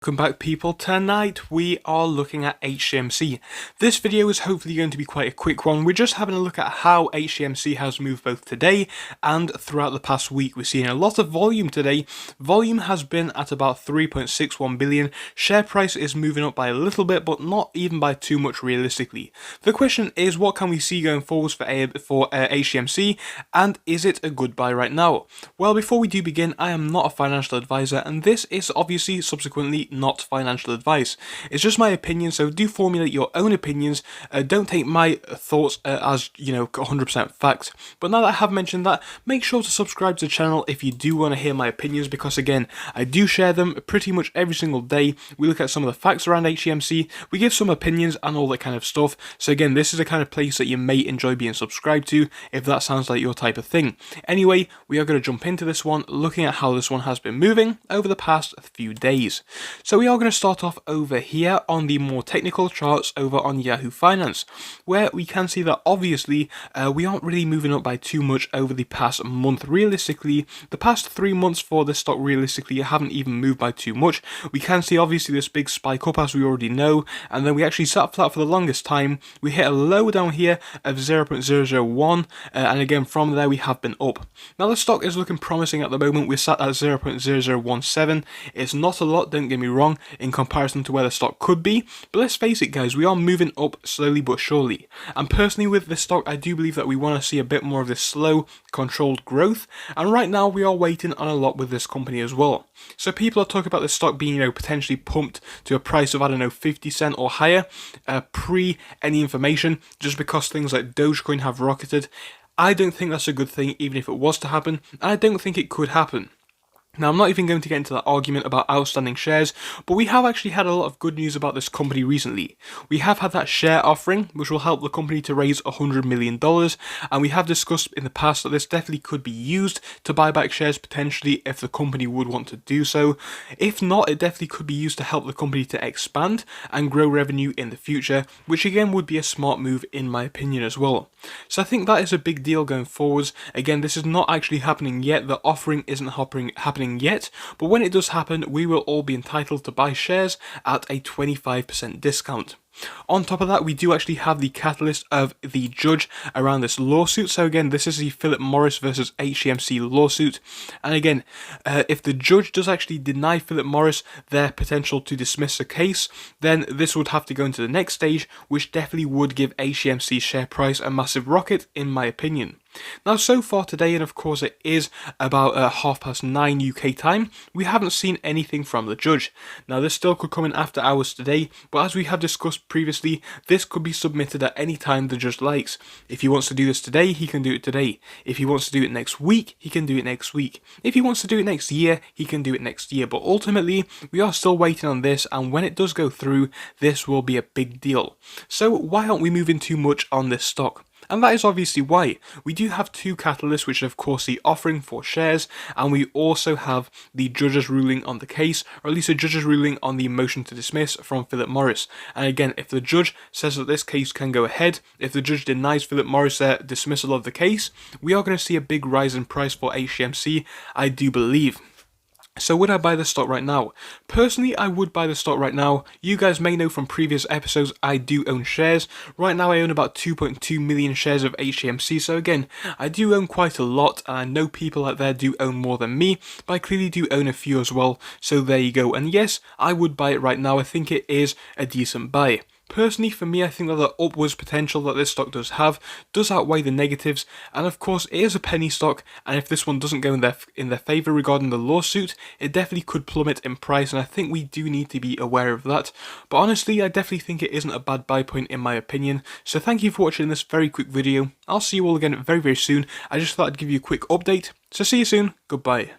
Welcome back, people. Tonight we are looking at Hcmc. This video is hopefully going to be quite a quick one. We're just having a look at how Hcmc has moved both today and throughout the past week. We're seeing a lot of volume today. Volume has been at about 3.61 billion. Share price is moving up by a little bit, but not even by too much realistically. The question is, what can we see going forwards for Hcmc, and is it a good buy right now? Well, before we do begin, I am not a financial advisor, and this is obviously subsequently not financial advice. It's just my opinion, so do formulate your own opinions. Don't take my thoughts as 100% facts. But now that I have mentioned that, make sure to subscribe to the channel if you do want to hear my opinions, because again, I do share them pretty much every single day. We look at some of the facts around Hcmc, we give some opinions and all that kind of stuff. So again, this is the kind of place that you may enjoy being subscribed to if that sounds like your type of thing. Anyway, we are going to jump into this one, looking at how this one has been moving over the past few days. So we are going to start off over here on the more technical charts over on Yahoo Finance, where we can see that obviously we aren't really moving up by too much over the past month. Realistically, the past 3 months for this stock realistically haven't even moved by too much. We can see obviously this big spike up, as we already know, and then we actually sat flat for the longest time. We hit a low down here of 0.001, and again from there we have been up. Now the stock is looking promising at the moment. We're sat at 0.0017. It's not a lot, don't get me wrong, in comparison to where the stock could be, but let's face it guys, we are moving up slowly but surely. And personally with this stock, I do believe that we want to see a bit more of this slow, controlled growth, and right now we are waiting on a lot with this company as well. So people are talking about this stock being, potentially pumped to a price of, 50 cents or higher, pre any information, just because things like Dogecoin have rocketed. I don't think that's a good thing, even if it was to happen, and I don't think it could happen. Now, I'm not even going to get into that argument about outstanding shares, but we have actually had a lot of good news about this company recently. We have had that share offering, which will help the company to raise $100 million, and we have discussed in the past that this definitely could be used to buy back shares potentially if the company would want to do so. If not, it definitely could be used to help the company to expand and grow revenue in the future, which again would be a smart move in my opinion as well. So I think that is a big deal going forwards. Again, this is not actually happening yet. The offering isn't happening yet, but when it does happen, we will all be entitled to buy shares at a 25% discount. On top of that, we do actually have the catalyst of the judge around this lawsuit. So again, this is the Philip Morris versus Hcmc lawsuit. And again, if the judge does actually deny Philip Morris their potential to dismiss the case, then this would have to go into the next stage, which definitely would give Hcmc's share price a massive rocket, in my opinion. Now, so far today, and of course it is about 9:30 UK time, we haven't seen anything from the judge. Now, this still could come in after hours today, but as we have discussed previously, this could be submitted at any time the judge likes. If he wants to do this today, he can do it today. If he wants to do it next week, he can do it next week. If he wants to do it next year, he can do it next year. But ultimately, we are still waiting on this, and when it does go through, this will be a big deal. So why aren't we moving too much on this stock? And that is obviously why. We do have two catalysts, which is of course the offering for shares, and we also have the judge's ruling on the case, or at least the judge's ruling on the motion to dismiss from Philip Morris. And again, if the judge says that this case can go ahead, if the judge denies Philip Morris their dismissal of the case, we are going to see a big rise in price for Hcmc, I do believe. So would I buy the stock right now? Personally, I would buy the stock right now. You guys may know from previous episodes I do own shares. Right now I own about 2.2 million shares of Hcmc, so again, I do own quite a lot, and I know people out there do own more than me, but I clearly do own a few as well, so there you go. And yes, I would buy it right now. I think it is a decent buy. Personally, for me, I think that the upwards potential that this stock does have does outweigh the negatives, and of course it is a penny stock, and if this one doesn't go in their favour regarding the lawsuit, it definitely could plummet in price, and I think we do need to be aware of that. But honestly, I definitely think it isn't a bad buy point in my opinion. So thank you for watching this very quick video. I'll see you all again very, very soon. I just thought I'd give you a quick update. So see you soon. Goodbye.